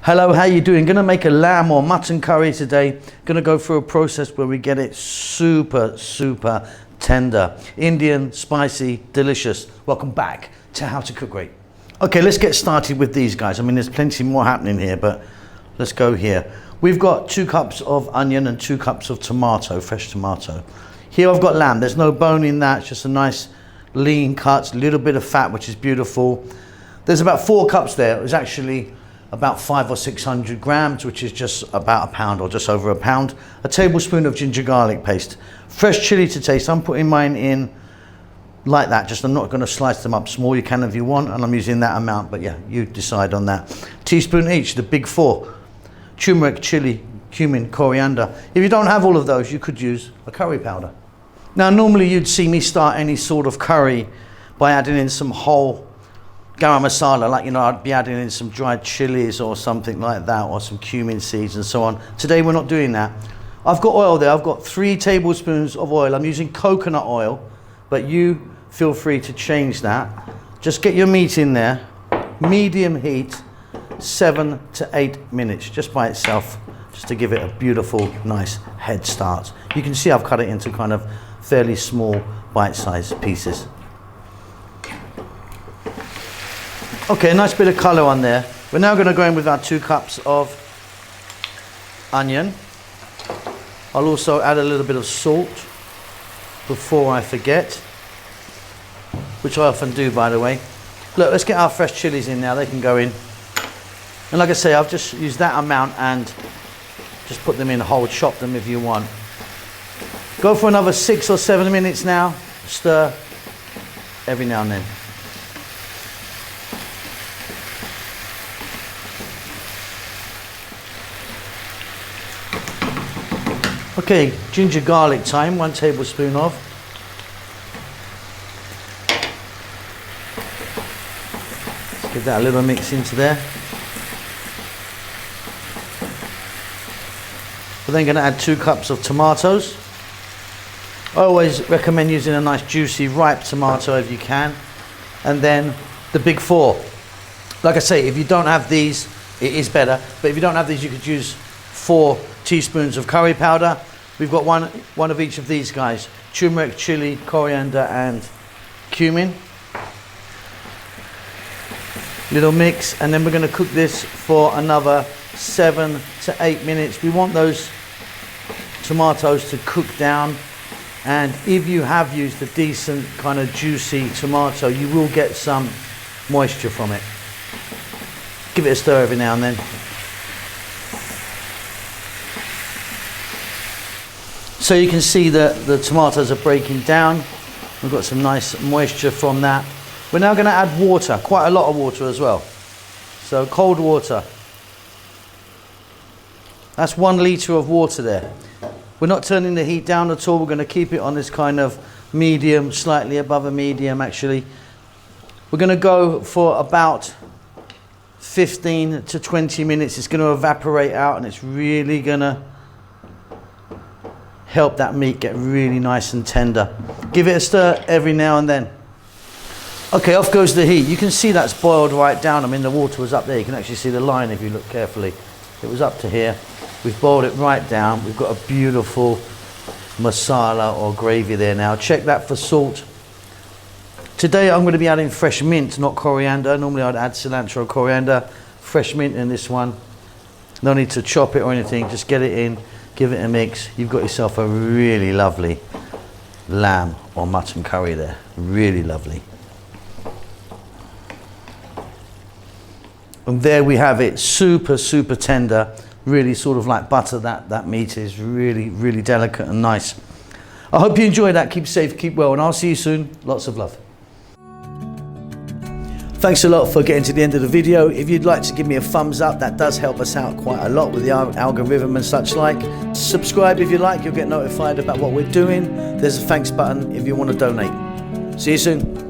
Hello, how you doing? Gonna make a lamb or mutton curry today. Gonna go through a process where we get it super tender. Indian, spicy, delicious. Welcome back to How to Cook Great. Okay, let's get started with these guys. I mean, there's plenty more happening here, but let's go here. We've got 2 cups of onion and 2 cups of tomato, fresh tomato. Here I've got lamb. There's no bone in that, it's just a nice lean cut, a little bit of fat, which is beautiful. There's about 4 cups there. It was actually about 500 or 600 grams, which is just about a pound or just over a pound. A tablespoon of ginger garlic paste. Fresh chili to taste. I'm putting mine in like that, just I'm not going to slice them up small. You can if you want, and I'm using that amount, but yeah, you decide on that. Teaspoon each, the big 4. Turmeric, chili, cumin, coriander. If you don't have all of those, you could use a curry powder. Now, normally you'd see me start any sort of curry by adding in some whole garam masala, like, you know, I'd be adding in some dried chilies or something like that, or some cumin seeds and so on. Today we're not doing that. I've got oil there. I've got 3 tablespoons of oil. I'm using coconut oil, but you feel free to change that. Just get your meat in there, medium heat, 7 to 8 minutes, just by itself, just to give it a beautiful, nice head start. You can see I've cut it into kind of fairly small, bite-sized pieces. Okay, a nice bit of colour on there. We're now going to go in with our 2 cups of onion. I'll also add a little bit of salt before I forget, which I often do, by the way. Look, let's get our fresh chilies in now. They can go in. And like I say, I've just used that amount and just put them in whole, chop them if you want. Go for another 6 or 7 minutes now. Stir every now and then. Okay, ginger garlic time, 1 tablespoon of. Let's give that a little mix into there. We're then going to add 2 cups of tomatoes. I always recommend using a nice juicy ripe tomato if you can. And then the big 4. Like I say, if you don't have these, it is better. But if you don't have these, you could use 4 teaspoons of curry powder. We've got one of each of these guys. Turmeric, chili, coriander and cumin. Little mix, and then we're going to cook this for another 7 to 8 minutes. We want those tomatoes to cook down, and if you have used a decent kind of juicy tomato, you will get some moisture from it. Give it a stir every now and then. So you can see that the tomatoes are breaking down. We've got some nice moisture from that. We're now going to add water, quite a lot of water as well. So cold water. That's 1 litre of water there. We're not turning the heat down at all. We're going to keep it on this kind of medium, slightly above a medium actually. We're going to go for about 15 to 20 minutes. It's going to evaporate out, and it's really going to help that meat get really nice and tender. Give it a stir every now and then. Okay, off goes the heat. You can see that's boiled right down. I mean, the water was up there. You can actually see the line if you look carefully. It was up to here. We've boiled it right down. We've got a beautiful masala or gravy there now. Check that for salt. Today I'm going to be adding fresh mint, not coriander. Normally I'd add cilantro or coriander. Fresh mint in this one. No need to chop it or anything. Just get it in. Give it a mix. You've got yourself a really lovely lamb or mutton curry there. Really lovely. And there we have it. Super tender. Really sort of like butter. That meat is really delicate and nice. I hope you enjoy that. Keep safe, keep well, and I'll see you soon. Lots of love. Thanks a lot for getting to the end of the video. If you'd like to give me a thumbs up, that does help us out quite a lot with the algorithm and such like. Subscribe if you like, you'll get notified about what we're doing. There's a thanks button if you want to donate. See you soon.